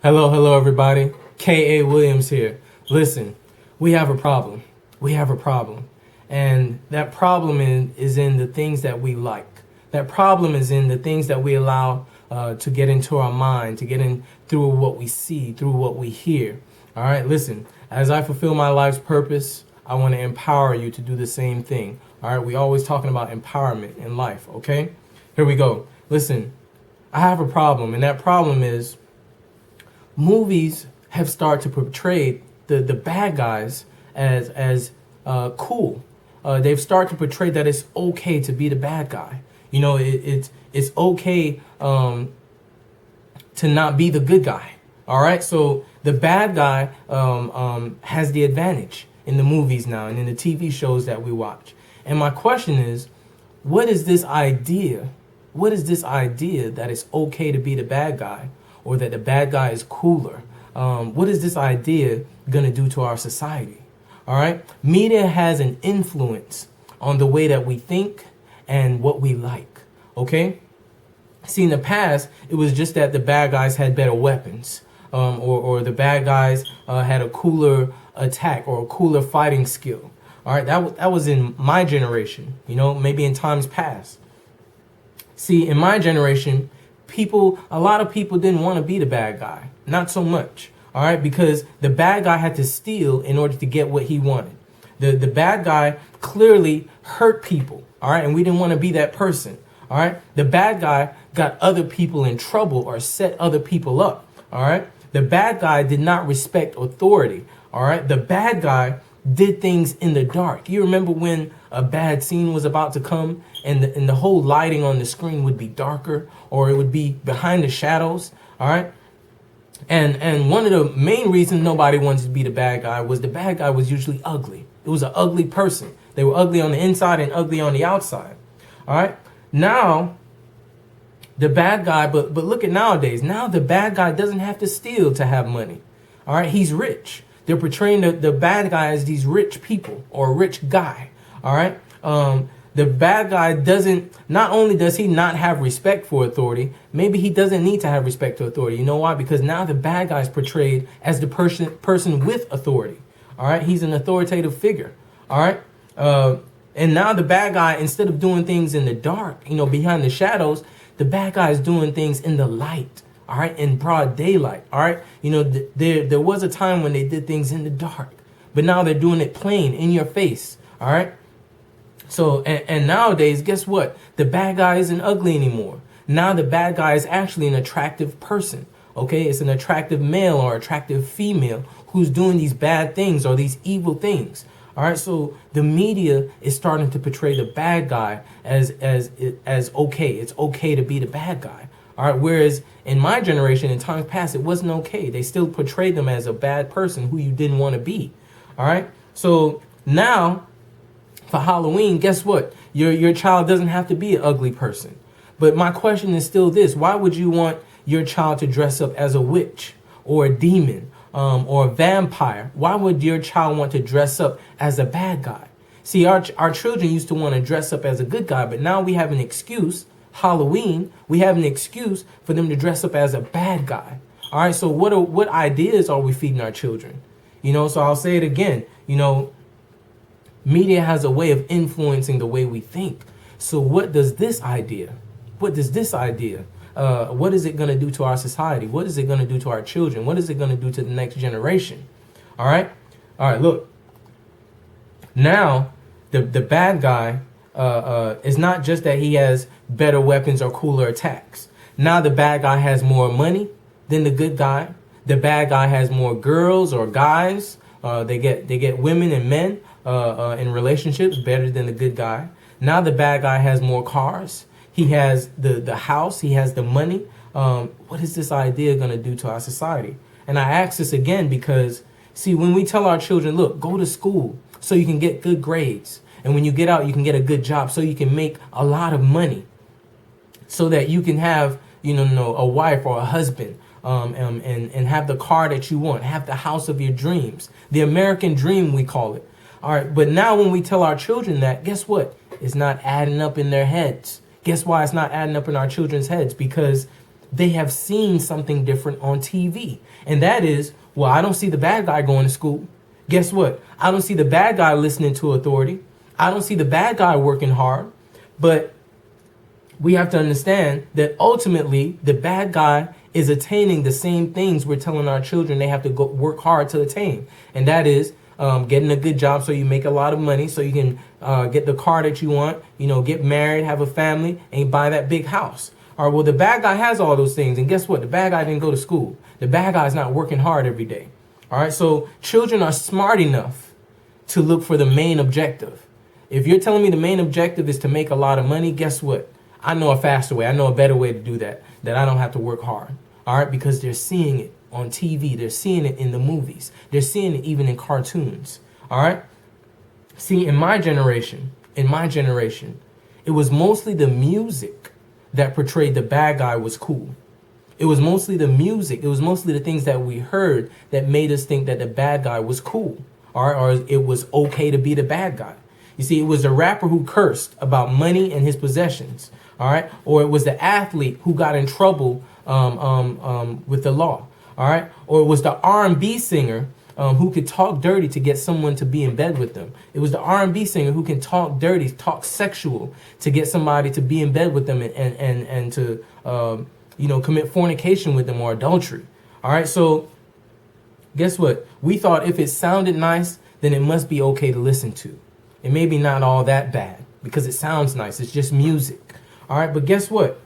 Hello, everybody. K.A. Williams here. Listen, we have a problem. We have a problem. And that problem is in the things that we like. That problem is in the things that we allow to get into our mind, to get in through what we see, through what we hear. All right, listen, as I fulfill my life's purpose, I want to empower you to do the same thing. All right, we always talking about empowerment in life, okay? Here we go. Listen, I have a problem, and that problem is movies have started to portray the bad guys as cool. They've started to portray that it's okay to be the bad guy. You know, it's okay to not be the good guy. All right, so the bad guy has the advantage in the movies now and in the TV shows that we watch. And my question is, what is this idea? What is this idea that it's okay to be the bad guy, or that the bad guy is cooler? What is this idea gonna do to our society? All right, media has an influence on the way that we think and what we like. Okay, see, in the past, it was just that the bad guys had better weapons, or the bad guys had a cooler attack or a cooler fighting skill. All right, that was in my generation. You know, maybe in times past. See, in my generation, a lot of people didn't want to be the bad guy. Not so much. All right, because the bad guy had to steal in order to get what he wanted. The bad guy clearly hurt people. All right, and we didn't want to be that person. All right, the bad guy got other people in trouble or set other people up. All right, the bad guy did not respect authority. All right, the bad guy did things in the dark. You remember when a bad scene was about to come and the whole lighting on the screen would be darker, or it would be behind the shadows. All right. And one of the main reasons nobody wanted to be the bad guy was the bad guy was usually ugly. It was an ugly person. They were ugly on the inside and ugly on the outside. All right. Now, the bad guy, but look at nowadays. Now the bad guy doesn't have to steal to have money. All right. He's rich. They're portraying the bad guy as these rich people or a rich guy. All right. The bad guy not only does he not have respect for authority, maybe he doesn't need to have respect for authority. You know why? Because now the bad guy is portrayed as the person with authority. All right. He's an authoritative figure. All right. And now the bad guy, instead of doing things in the dark, you know, behind the shadows, the bad guy is doing things in the light. All right. In broad daylight. All right. You know, there was a time when they did things in the dark, but now they're doing it plain in your face. All right. So, and nowadays, guess what? The bad guy isn't ugly anymore. Now the bad guy is actually an attractive person. Okay. It's an attractive male or attractive female who's doing these bad things or these evil things. All right. So the media is starting to portray the bad guy as okay. It's okay to be the bad guy. All right. Whereas in my generation, in times past, it wasn't okay. They still portrayed them as a bad person who you didn't want to be. All right. So now for Halloween, guess what? Your child doesn't have to be an ugly person. But my question is still this. Why would you want your child to dress up as a witch or a demon or a vampire? Why would your child want to dress up as a bad guy? See, our children used to want to dress up as a good guy, but now we have an excuse. Halloween, we have an excuse for them to dress up as a bad guy. All right, so what ideas are we feeding our children? You know, so I'll say it again. You know, media has a way of influencing the way we think. So what does this idea, what is it going to do to our society? What is it going to do to our children? What is it going to do to the next generation? All right, look. Now, the bad guy is not just that he has better weapons or cooler attacks. Now the bad guy has more money than the good guy. The bad guy has more girls or guys. They get women and men in relationships better than the good guy. Now the bad guy has more cars. He has the house. He has the money. What is this idea going to do to our society? And I ask this again because, see, when we tell our children, look, go to school so you can get good grades. And when you get out, you can get a good job so you can make a lot of money so that you can have, you know, a wife or a husband and have the car that you want, have the house of your dreams, the American dream, we call it. All right. But now when we tell our children that, guess what? It's not adding up in their heads. Guess why it's not adding up in our children's heads? Because they have seen something different on TV. And that is, well, I don't see the bad guy going to school. Guess what? I don't see the bad guy listening to authority. I don't see the bad guy working hard. But we have to understand that ultimately the bad guy is attaining the same things we're telling our children they have to go work hard to attain. And that is getting a good job so you make a lot of money, so you can get the car that you want, get married, have a family, and buy that big house. All right, well, the bad guy has all those things. And guess what? The bad guy didn't go to school. The bad guy's not working hard every day. All right, so children are smart enough to look for the main objective. If you're telling me the main objective is to make a lot of money, guess what? I know a faster way. I know a better way to do that I don't have to work hard. All right, because they're seeing it on TV. They're seeing it in the movies. They're seeing it even in cartoons. All right. See, in my generation, it was mostly the music that portrayed the bad guy was cool. It was mostly the music. It was mostly the things that we heard that made us think that the bad guy was cool. All right, or it was okay to be the bad guy. You see, it was the rapper who cursed about money and his possessions. All right, or it was the athlete who got in trouble with the law. All right, or it was the R&B singer who could talk dirty to get someone to be in bed with them. It was the R&B singer who can talk dirty, talk sexual to get somebody to be in bed with them and to commit fornication with them or adultery. All right, so guess what? We thought if it sounded nice, then it must be okay to listen to. It may be not all that bad because it sounds nice. It's just music. All right, but guess what?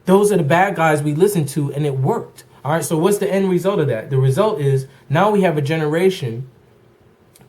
Those are the bad guys we listened to, and it worked. All right, so what's the end result of that? The result is now we have a generation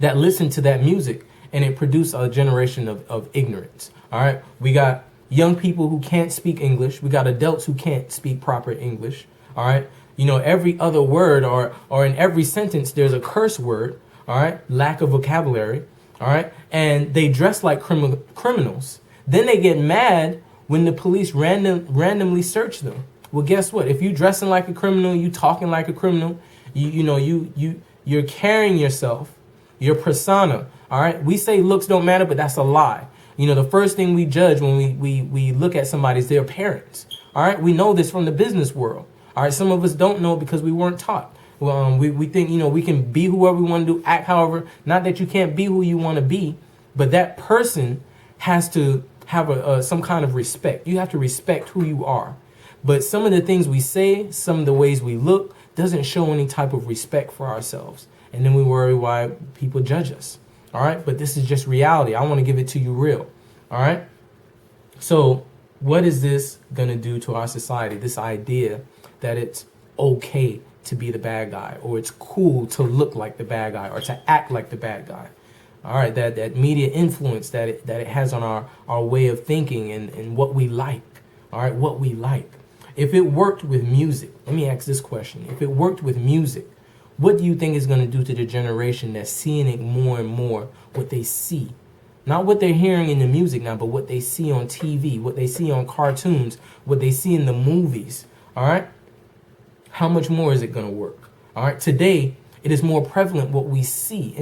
that listened to that music, and it produced a generation of ignorance. All right, we got young people who can't speak English. We got adults who can't speak proper English. All right, every other word or in every sentence, there's a curse word. All right, lack of vocabulary. All right, and they dress like criminals. Then they get mad when the police randomly search them. Well, guess what? If you dressing like a criminal, you talking like a criminal, you're carrying yourself, your persona. All right. We say looks don't matter, but that's a lie. The first thing we judge when we look at somebody is their appearance. All right. We know this from the business world. All right. Some of us don't know because we weren't taught. We think, we can be whoever we want to do, act however. Not that you can't be who you want to be, but that person has to have some kind of respect. You have to respect who you are. But some of the things we say, some of the ways we look, doesn't show any type of respect for ourselves. And then we worry why people judge us. All right. But this is just reality. I want to give it to you real. All right. So what is this going to do to our society? This idea that it's okay to be the bad guy, or it's cool to look like the bad guy, or to act like the bad guy. All right, that media influence that it has on our way of thinking and what we like. All right, what we like. If it worked with music, let me ask this question. If it worked with music, what do you think is going to do to the generation that's seeing it more and more, what they see? Not what they're hearing in the music now, but what they see on TV, what they see on cartoons, what they see in the movies. All right? How much more is it going to work? All right, today, it is more prevalent what we see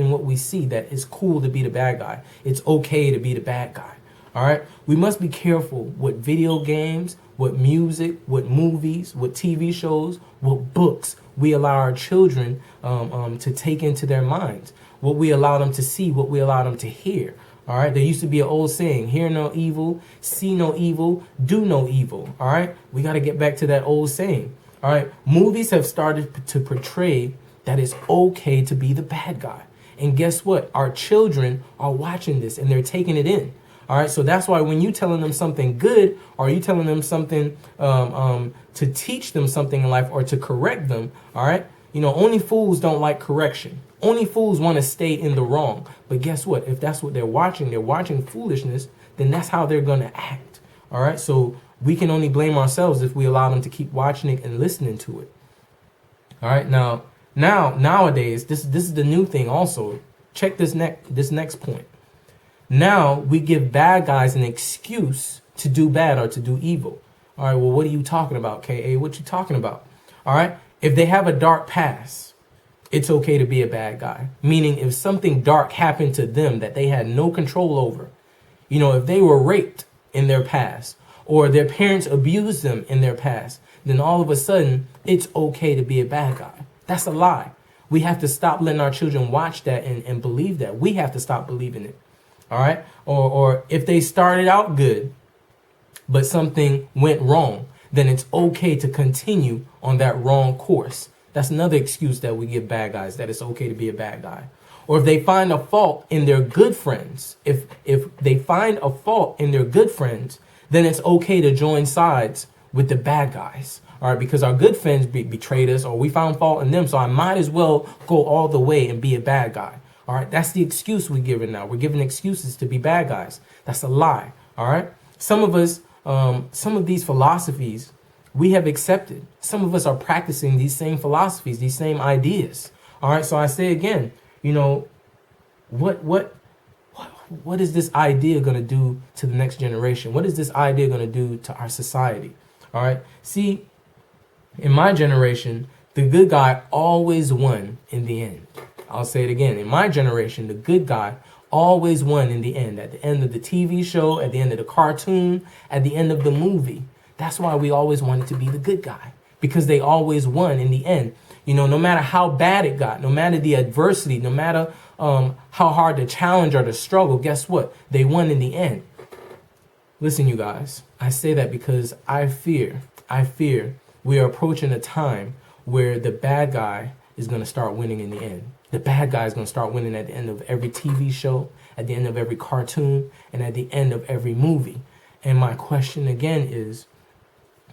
that it's cool to be the bad guy. It's okay to be the bad guy. All right. We must be careful what video games, what music, what movies, what TV shows, what books we allow our children to take into their minds, what we allow them to see, what we allow them to hear. All right. There used to be an old saying, hear no evil, see no evil, do no evil. All right. We got to get back to that old saying. All right. Movies have started to portray that it's okay to be the bad guy. And guess what? Our children are watching this and they're taking it in. All right. So that's why when you telling them something good, or you telling them something to teach them something in life or to correct them. All right. Only fools don't like correction. Only fools want to stay in the wrong. But guess what? If that's what they're watching foolishness, then that's how they're going to act. All right. So we can only blame ourselves if we allow them to keep watching it and listening to it. All right. Nowadays, this is the new thing also. Check this next point. Now we give bad guys an excuse to do bad or to do evil. All right, well, what are you talking about, K.A.? What you talking about? All right, if they have a dark past, it's okay to be a bad guy. Meaning if something dark happened to them that they had no control over, if they were raped in their past, or their parents abused them in their past, then all of a sudden it's okay to be a bad guy. That's a lie. We have to stop letting our children watch that and believe that. We have to stop believing it. All right. Or if they started out good, but something went wrong, then it's okay to continue on that wrong course. That's another excuse that we give bad guys, that it's okay to be a bad guy. Or if they find a fault in their good friends, if they find a fault in their good friends, then it's okay to join sides with the bad guys. All right, because our good friends betrayed us, or we found fault in them, so I might as well go all the way and be a bad guy. All right, that's the excuse we're giving now. We're giving excuses to be bad guys. That's a lie. All right, some of us, some of these philosophies we have accepted. Some of us are practicing these same philosophies, these same ideas. All right, so I say again, you know, what is this idea going to do to the next generation? What is this idea going to do to our society? All right, see, in my generation, the good guy always won in the end. I'll say it again. In my generation, the good guy always won in the end. At the end of the TV show, at the end of the cartoon, at the end of the movie. That's why we always wanted to be the good guy, because they always won in the end. You know, no matter how bad it got, no matter the adversity, no matter how hard the challenge or the struggle, guess what? They won in the end. Listen, you guys, I say that because I fear we are approaching a time where the bad guy is going to start winning in the end. The bad guy is going to start winning at the end of every TV show, at the end of every cartoon, and at the end of every movie. And my question again is,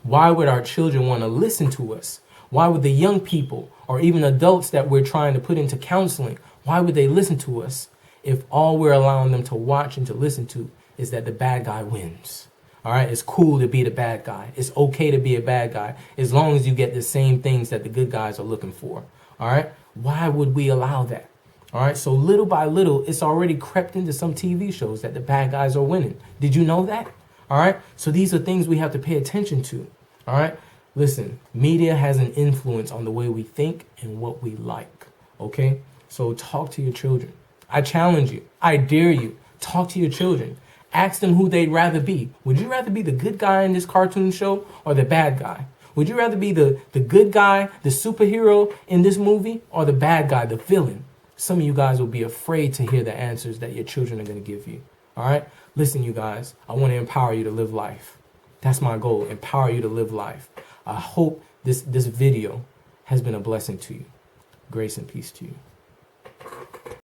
why would our children want to listen to us? Why would the young people or even adults that we're trying to put into counseling, why would they listen to us if all we're allowing them to watch and to listen to is that the bad guy wins? All right, it's cool to be the bad guy. It's okay to be a bad guy as long as you get the same things that the good guys are looking for. All right, why would we allow that? All right, so little by little, it's already crept into some TV shows that the bad guys are winning. Did you know that? All right, so these are things we have to pay attention to. All right, listen, media has an influence on the way we think and what we like. Okay, so talk to your children. I challenge you. I dare you. Talk to your children. Ask them who they'd rather be. Would you rather be the good guy in this cartoon show or the bad guy? Would you rather be the good guy, the superhero in this movie, or the bad guy, the villain? Some of you guys will be afraid to hear the answers that your children are going to give you. All right? Listen, you guys, I want to empower you to live life. That's my goal, empower you to live life. I hope this video has been a blessing to you. Grace and peace to you.